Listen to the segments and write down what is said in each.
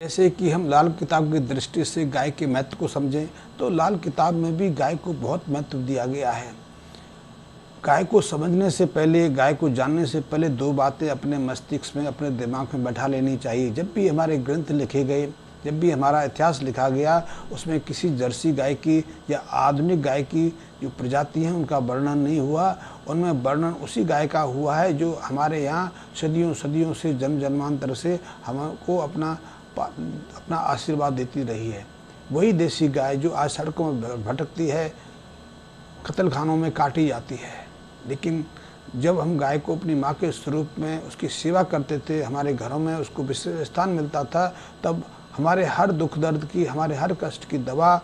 जैसे कि हम लाल किताब की दृष्टि से गाय के महत्व को समझें तो लाल किताब में भी गाय को बहुत महत्व दिया गया है। गाय को समझने से पहले, गाय को जानने से पहले दो बातें अपने मस्तिष्क में, अपने दिमाग में बैठा लेनी चाहिए। जब भी हमारे ग्रंथ लिखे गए, जब भी हमारा इतिहास लिखा गया, उसमें किसी जर्सी गाय की या आधुनिक गाय की जो प्रजाति हैं उनका वर्णन नहीं हुआ। उनमें वर्णन उसी गाय का हुआ है जो हमारे यहाँ सदियों सदियों से, जन्म जन्मांतर से हमको अपना आशीर्वाद देती रही है। वही देसी गाय जो आज सड़कों में भटकती है, कत्ल खानों में काटी जाती है। लेकिन जब हम गाय को अपनी माँ के स्वरूप में उसकी सेवा करते थे, हमारे घरों में उसको विशेष स्थान मिलता था, तब हमारे हर दुख दर्द की, हमारे हर कष्ट की दवा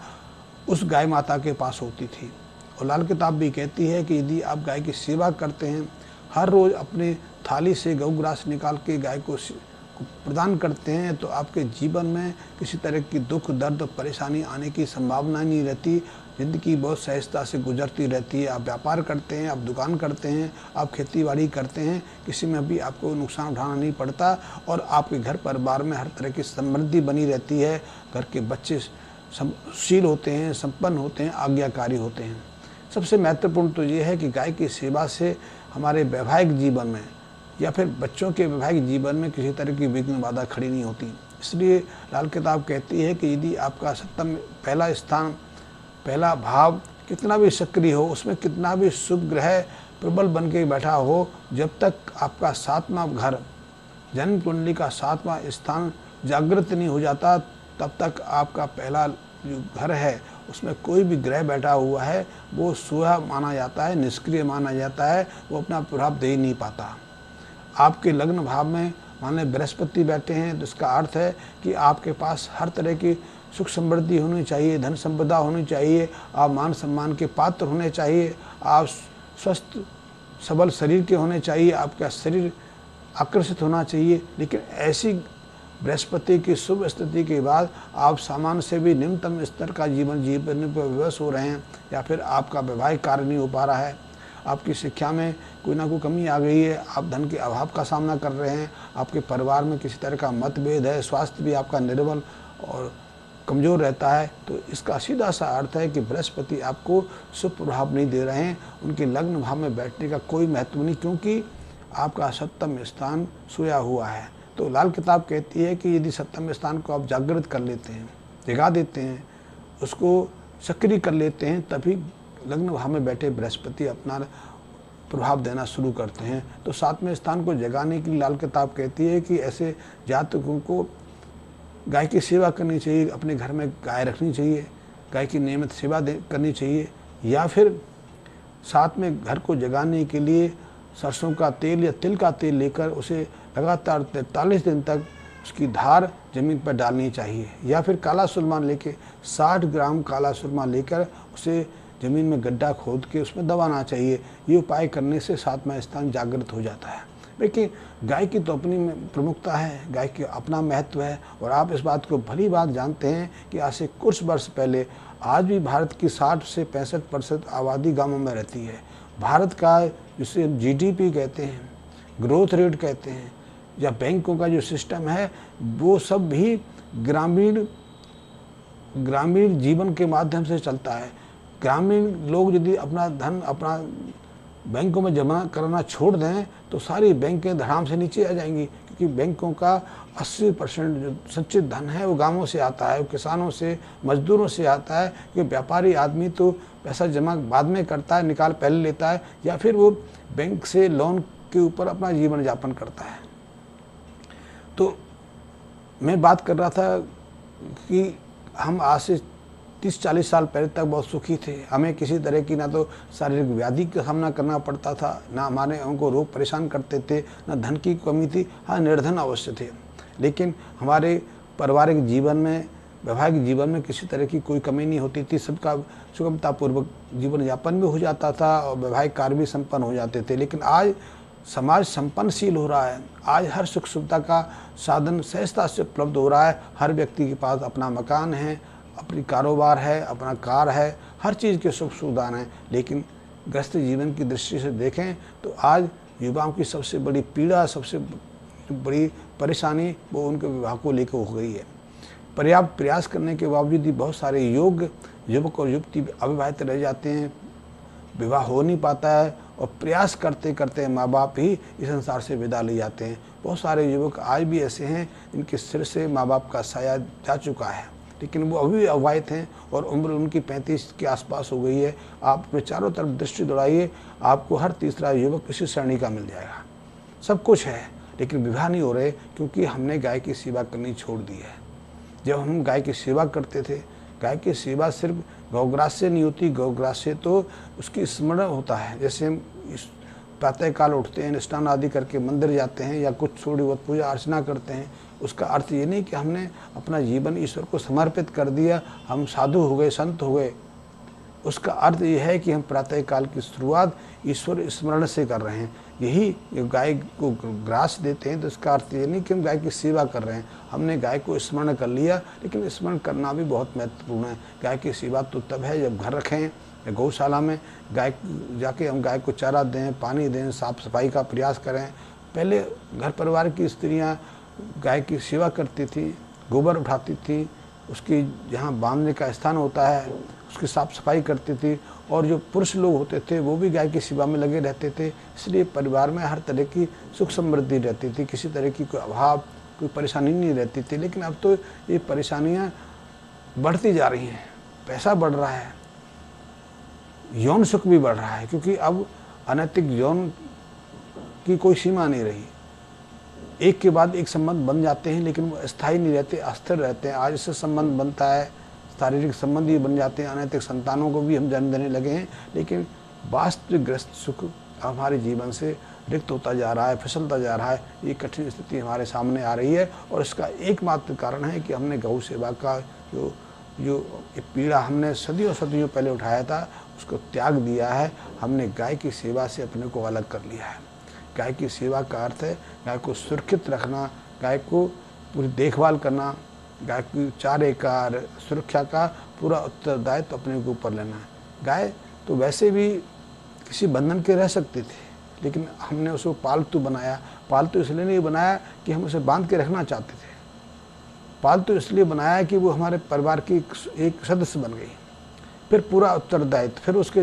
उस गाय माता के पास होती थी। और लाल किताब भी कहती है कि यदि आप गाय की सेवा करते हैं, हर रोज़ अपनी थाली से गौग्रास निकाल के गाय को प्रदान करते हैं, तो आपके जीवन में किसी तरह की दुख दर्द परेशानी आने की संभावना नहीं रहती। ज़िंदगी बहुत सहजता से गुजरती रहती है। आप व्यापार करते हैं, आप दुकान करते हैं, आप खेती बाड़ी करते हैं, किसी में भी आपको नुकसान उठाना नहीं पड़ता और आपके घर परिवार में हर तरह की समृद्धि बनी रहती है। घर के बच्चे शील होते हैं, संपन्न होते हैं, आज्ञाकारी होते हैं। सबसे महत्वपूर्ण तो ये है कि गाय की सेवा से हमारे वैवाहिक जीवन में या फिर बच्चों के वैवाहिक जीवन में किसी तरह की विघ्न बाधा खड़ी नहीं होती। इसलिए लाल किताब कहती है कि यदि आपका सप्तम पहला स्थान, पहला भाव कितना भी सक्रिय हो, उसमें कितना भी शुभ ग्रह प्रबल बन के बैठा हो, जब तक आपका सातवां घर, जन्म कुंडली का सातवां स्थान जागृत नहीं हो जाता, तब तक आपका पहला जो घर है उसमें कोई भी ग्रह बैठा हुआ है वो सोया माना जाता है, निष्क्रिय माना जाता है, वो अपना प्रभाव दे ही नहीं पाता। आपके लग्न भाव में मान लें बृहस्पति बैठे हैं, तो इसका अर्थ है कि आपके पास हर तरह की सुख समृद्धि होनी चाहिए, धन संपदा होनी चाहिए, आप मान सम्मान के पात्र होने चाहिए, आप स्वस्थ सबल शरीर के होने चाहिए, आपका शरीर आकर्षित होना चाहिए। लेकिन ऐसी बृहस्पति की शुभ स्थिति के बाद आप सामान्य से भी निम्नतम स्तर का जीवन जीवन पर विवश हो रहे हैं, या फिर आपका वैवाहिक कार्य नहीं हो पा रहा है, आपकी शिक्षा में कोई ना कोई कमी आ गई है, आप धन के अभाव का सामना कर रहे हैं, आपके परिवार में किसी तरह का मतभेद है, स्वास्थ्य भी आपका निर्बल और कमज़ोर रहता है, तो इसका सीधा सा अर्थ है कि बृहस्पति आपको शुभ प्रभाव नहीं दे रहे हैं। उनके लग्न भाव में बैठने का कोई महत्व नहीं, क्योंकि आपका सप्तम स्थान सोया हुआ है। तो लाल किताब कहती है कि यदि सप्तम स्थान को आप जागृत कर लेते हैं, जगा देते हैं, उसको सक्रिय कर लेते हैं, तभी लग्न भाव में बैठे बृहस्पति अपना प्रभाव देना शुरू करते हैं। तो सातवें स्थान को जगाने की लाल किताब कहती है कि ऐसे जातकों को गाय की सेवा करनी चाहिए, अपने घर में गाय रखनी चाहिए, गाय की नियमित सेवा करनी चाहिए, या फिर साथ में घर को जगाने के लिए सरसों का तेल या तिल का तेल लेकर उसे लगातार 43 दिन तक उसकी धार जमीन पर डालनी चाहिए, या फिर काला सुरमा लेके 60 ग्राम काला सुरमा लेकर उसे ज़मीन में गड्ढा खोद के उसमें दबाना चाहिए। ये उपाय करने से सातवां स्थान जागृत हो जाता है। देखिए, गाय की तो अपनी प्रमुखता है, गाय की अपना महत्व है, और आप इस बात को भली बात जानते हैं कि आज से कुछ वर्ष पहले आज भी भारत की 60 से 65% आबादी गाँवों में रहती है। भारत का जिसे GDP कहते हैं, ग्रोथ रेट कहते हैं, या बैंकों का जो सिस्टम है, वो सब भी ग्रामीण जीवन के माध्यम से चलता है। ग्रामीण लोग यदि अपना धन अपना बैंकों में जमा करना छोड़ दें तो सारी बैंकें धड़ाम से नीचे आ जाएंगी, क्योंकि बैंकों का 80% जो संचित धन है वो गांवों से आता है, वो किसानों से, मजदूरों से आता है। क्योंकि व्यापारी आदमी तो पैसा जमा बाद में करता है, निकाल पहले लेता है, या फिर वो बैंक से लोन के ऊपर अपना जीवन यापन करता है। तो मैं बात कर रहा था कि हम आज से 30-40 साल पहले तक बहुत सुखी थे। हमें किसी तरह की ना तो शारीरिक व्याधि का सामना करना पड़ता था, ना हमारे हमको रोग परेशान करते थे, ना धन की कमी थी। हाँ, निर्धन अवश्य थे, लेकिन हमारे पारिवारिक जीवन में, वैवाहिक जीवन में किसी तरह की कोई कमी नहीं होती थी। सबका सुगमतापूर्वक जीवन यापन भी हो जाता था और वैवाहिक कार्य भी संपन्न हो जाते थे। लेकिन आज समाज संपन्नशील हो रहा है, आज हर सुख सुविधा का साधन सहजता से उपलब्ध हो रहा है। हर व्यक्ति के पास अपना मकान है, अपनी कारोबार है, अपना कार है, हर चीज़ के सुख सुविधा हैं। लेकिन ग्रस्त जीवन की दृष्टि से देखें तो आज युवाओं की सबसे बड़ी पीड़ा, सबसे बड़ी परेशानी वो उनके विवाह को लेकर हो गई है। पर्याप्त प्रयास करने के बावजूद भी बहुत सारे योग्य युवक और युवती अविवाहित रह जाते हैं, विवाह हो नहीं पाता है और प्रयास करते करते माँ बाप ही इस संसार से विदा ले जाते हैं। बहुत सारे युवक आज भी ऐसे हैं जिनके सिर से माँ बाप का साया जा चुका है, लेकिन वो अभी भी अविवाहित हैं और उम्र उनकी 35 के आसपास हो गई है। आप अपने चारों तरफ दृष्टि दौड़ाइए, आपको हर तीसरा युवक इसी श्रेणी का मिल जाएगा। सब कुछ है लेकिन विवाह नहीं हो रहे, क्योंकि हमने गाय की सेवा करनी छोड़ दी है। जब हम गाय की सेवा करते थे, गाय की सेवा सिर्फ गौग्रास्य नहीं होती, गौग्रास्य तो उसकी स्मरण होता है। जैसे हम प्रातःकाल उठते हैं, स्नान आदि करके मंदिर जाते हैं या कुछ थोड़ी बहुत पूजा अर्चना करते हैं, उसका अर्थ ये नहीं कि हमने अपना जीवन ईश्वर को समर्पित कर दिया, हम साधु हो गए, संत हो गए। उसका अर्थ ये है कि हम प्रातःकाल की शुरुआत ईश्वर स्मरण से कर रहे हैं। यही गाय को ग्रास देते हैं तो इसका अर्थ ये नहीं कि हम गाय की सेवा कर रहे हैं, हमने गाय को स्मरण कर लिया। लेकिन स्मरण करना भी बहुत महत्वपूर्ण है। गाय की सेवा तो तब है जब घर रखें या गौशाला में गाय जाके हम गाय को चारा दें, पानी दें, साफ सफाई का प्रयास करें। पहले घर परिवार की स्त्रियाँ गाय की सेवा करती थी, गोबर उठाती थी, उसकी जहाँ बांधने का स्थान होता है उसकी साफ़ सफाई करती थी, और जो पुरुष लोग होते थे वो भी गाय की सेवा में लगे रहते थे। इसलिए परिवार में हर तरह की सुख समृद्धि रहती थी, किसी तरह की कोई अभाव, कोई परेशानी नहीं रहती थी। लेकिन अब तो ये परेशानियाँ बढ़ती जा रही हैं, पैसा बढ़ रहा है, यौन सुख भी बढ़ रहा है, क्योंकि अब अनैतिक यौन की कोई सीमा नहीं रही। एक के बाद एक संबंध बन जाते हैं, लेकिन वो स्थायी नहीं रहते, अस्थिर रहते हैं। आज से संबंध बनता है, शारीरिक संबंध भी बन जाते हैं, अनैतिक संतानों को भी हम जन्म देने लगे हैं, लेकिन वास्तविकग्रस्त सुख हमारे जीवन से रिक्त होता जा रहा है, फिसलता जा रहा है। ये कठिन स्थिति हमारे सामने आ रही है और इसका एकमात्र कारण है कि हमने गौ सेवा का जो पीड़ा हमने सदियों सदियों पहले उठाया था उसको त्याग दिया है। हमने गाय की सेवा से अपने को अलग कर लिया है। गाय की सेवा का अर्थ है गाय को सुरक्षित रखना, गाय को पूरी देखभाल करना, गाय की चारे का, सुरक्षा का पूरा उत्तरदायित्व अपने के ऊपर लेना है। गाय तो वैसे भी किसी बंधन के रह सकती थी, लेकिन हमने उसको पालतू बनाया। पालतू इसलिए नहीं बनाया कि हम उसे बांध के रखना चाहते थे, पालतू इसलिए बनाया कि वो हमारे परिवार की एक सदस्य बन गई। फिर पूरा उत्तरदायित्व, फिर उसके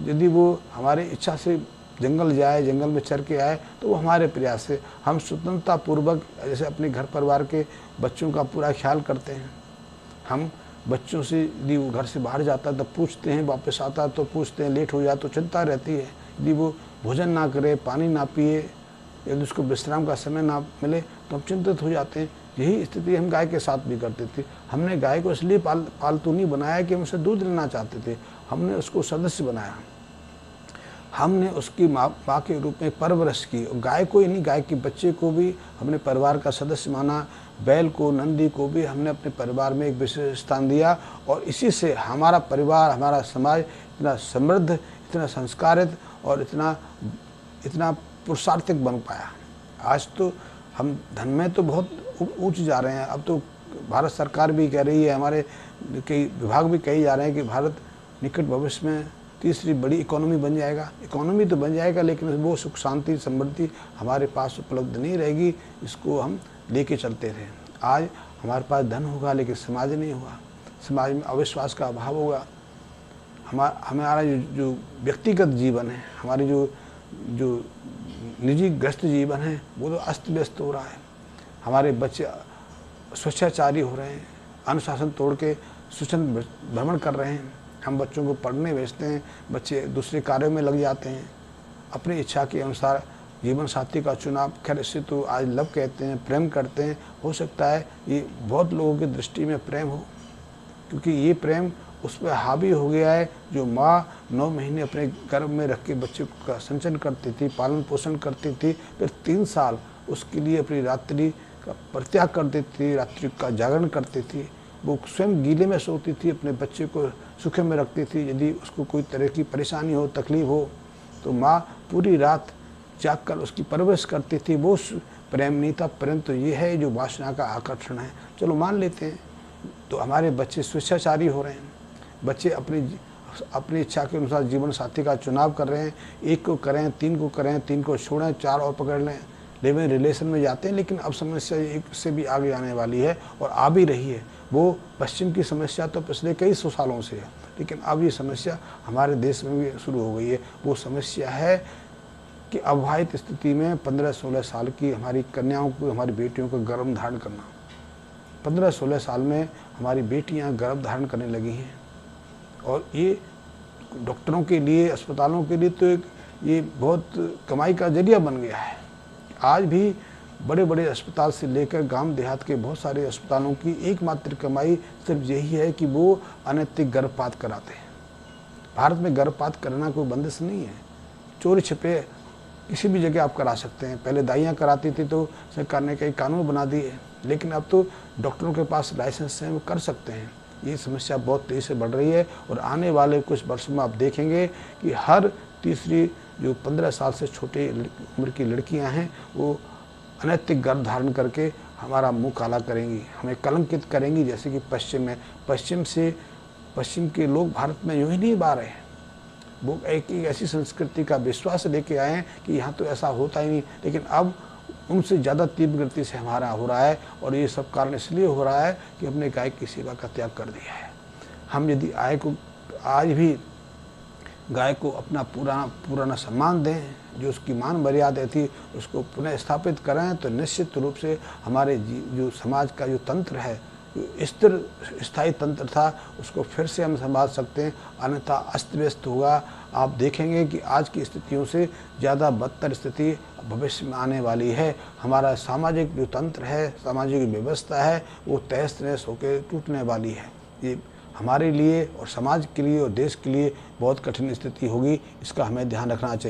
यदि वो हमारी इच्छा से जंगल जाए, जंगल में चर के आए, तो वो हमारे प्रयास से हम स्वतंत्रता पूर्वक जैसे अपने घर परिवार के बच्चों का पूरा ख्याल करते हैं। हम बच्चों से यदि वो घर से बाहर जाता है तो पूछते हैं, वापस आता तो पूछते हैं, लेट हो जाए तो चिंता रहती है। यदि वो भोजन ना करे, पानी ना पिए, यदि उसको विश्राम का समय ना मिले तो हम चिंतित हो जाते हैं। यही स्थिति हम गाय के साथ भी करते थे। हमने गाय को इसलिए पालतू नहीं बनाया कि हम उससे दूध लेना चाहते थे, हमने उसको सदस्य बनाया। हमने उसकी माँ के रूप में परवरिश की। गाय को ही नहीं, गाय के बच्चे को भी हमने परिवार का सदस्य माना। बैल को, नंदी को भी हमने अपने परिवार में एक विशेष स्थान दिया, और इसी से हमारा परिवार, हमारा समाज इतना समृद्ध, इतना संस्कारित और इतना पुरुषार्थिक बन पाया। आज तो हम धन में तो बहुत ऊंच जा रहे हैं। अब तो भारत सरकार भी कह रही है, हमारे कई विभाग भी कही जा रहे हैं कि भारत निकट भविष्य में तीसरी बड़ी इकोनॉमी बन जाएगा। इकोनॉमी तो बन जाएगा, लेकिन वो सुख शांति समृद्धि हमारे पास उपलब्ध नहीं रहेगी। इसको हम लेके चलते थे। आज हमारे पास धन होगा लेकिन समाज नहीं होगा, समाज में अविश्वास का अभाव होगा। हमारा जो व्यक्तिगत जीवन है, हमारी जो निजी ग्रस्त जीवन है, वो तो अस्त व्यस्त हो रहा है। हमारे बच्चे स्वेच्छाचारी हो रहे हैं, अनुशासन तोड़ के स्वच्छंद भ्रमण कर रहे हैं। हम बच्चों को पढ़ने भेजते हैं, बच्चे दूसरे कार्यों में लग जाते हैं, अपनी इच्छा के अनुसार जीवन साथी का चुनाव। खैर इसे तो आज लव कहते हैं, प्रेम करते हैं। हो सकता है ये बहुत लोगों की दृष्टि में प्रेम हो, क्योंकि ये प्रेम उस पर हावी हो गया है जो माँ 9 महीने अपने गर्भ में रख के बच्चे का संचरण करती थी, पालन पोषण करती थी, फिर 3 साल उसके लिए अपनी रात्रि का परित्याग कर देती थी, रात्रि का जागरण करती थी। वो स्वयं गीले में सोती थी, अपने बच्चे को सुखे में रखती थी। यदि उसको कोई तरह की परेशानी हो, तकलीफ हो, तो माँ पूरी रात जागकर उसकी परवरिश करती थी। वो प्रेम नहीं था, प्रेम तो ये है जो वासना का आकर्षण है। चलो मान लेते हैं, तो हमारे बच्चे स्वेच्छाचारी हो रहे हैं, बच्चे अपनी इच्छा के अनुसार जीवन साथी का चुनाव कर रहे हैं। 1 को करें, 3 को करें, 3 को छोड़ें, 4 और पकड़ लें, लिव इन रिलेशन में जाते हैं। लेकिन अब समस्या एक से भी आगे आने वाली है और आ भी रही है। वो पश्चिम की समस्या तो पिछले कई सौ सालों से है, लेकिन अब ये समस्या हमारे देश में भी शुरू हो गई है। वो समस्या है कि अविवाहित स्थिति में 15-16 साल की हमारी कन्याओं को, हमारी बेटियों को गर्भ धारण करना। 15-16 साल में हमारी बेटियां गर्भ धारण करने लगी हैं, और ये डॉक्टरों के लिए, अस्पतालों के लिए तो ये बहुत कमाई का जरिया बन गया है। आज भी बड़े बड़े अस्पताल से लेकर गांव देहात के बहुत सारे अस्पतालों की एकमात्र कमाई सिर्फ यही है कि वो अनैतिक गर्भपात कराते हैं। भारत में गर्भपात करना कोई बंदिश नहीं है, चोरी छिपे किसी भी जगह आप करा सकते हैं। पहले दाइयाँ कराती थी तो सरकार ने कई कानून बना दिए, लेकिन अब तो डॉक्टरों के पास लाइसेंस हैं, वो कर सकते हैं। ये समस्या बहुत तेज़ी से बढ़ रही है, और आने वाले कुछ वर्षों में आप देखेंगे कि हर तीसरी जो 15 साल से छोटे उम्र की लड़कियां हैं वो अनैतिक गर्भ धारण करके हमारा मुंह काला करेंगी, हमें कलंकित करेंगी। जैसे कि पश्चिम के लोग भारत में यूँ ही नहीं बा रहे हैं। वो एक ऐसी संस्कृति का विश्वास लेके आए हैं कि यहाँ तो ऐसा होता ही नहीं, लेकिन अब उनसे ज़्यादा तीव्र गति से हमारा हो रहा है। और ये सब कारण इसलिए हो रहा है कि हमने गाय की सेवा का त्याग कर दिया है। हम यदि आज भी गाय को अपना पुराना सम्मान दें, जो उसकी मान मर्यादा थी उसको पुनः स्थापित करें, तो निश्चित रूप से हमारे जो समाज का जो तंत्र है, जो स्थिर स्थायी तंत्र था, उसको फिर से हम संभाल सकते हैं। अन्यथा अस्त व्यस्त होगा। आप देखेंगे कि आज की स्थितियों से ज़्यादा बदतर स्थिति भविष्य में आने वाली है। हमारा सामाजिक जो तंत्र है, सामाजिक व्यवस्था है, वो तहस नहस होकर टूटने वाली है। ये हमारे लिए और समाज के लिए और देश के लिए बहुत कठिन स्थिति होगी। इसका हमें ध्यान रखना चाहिए।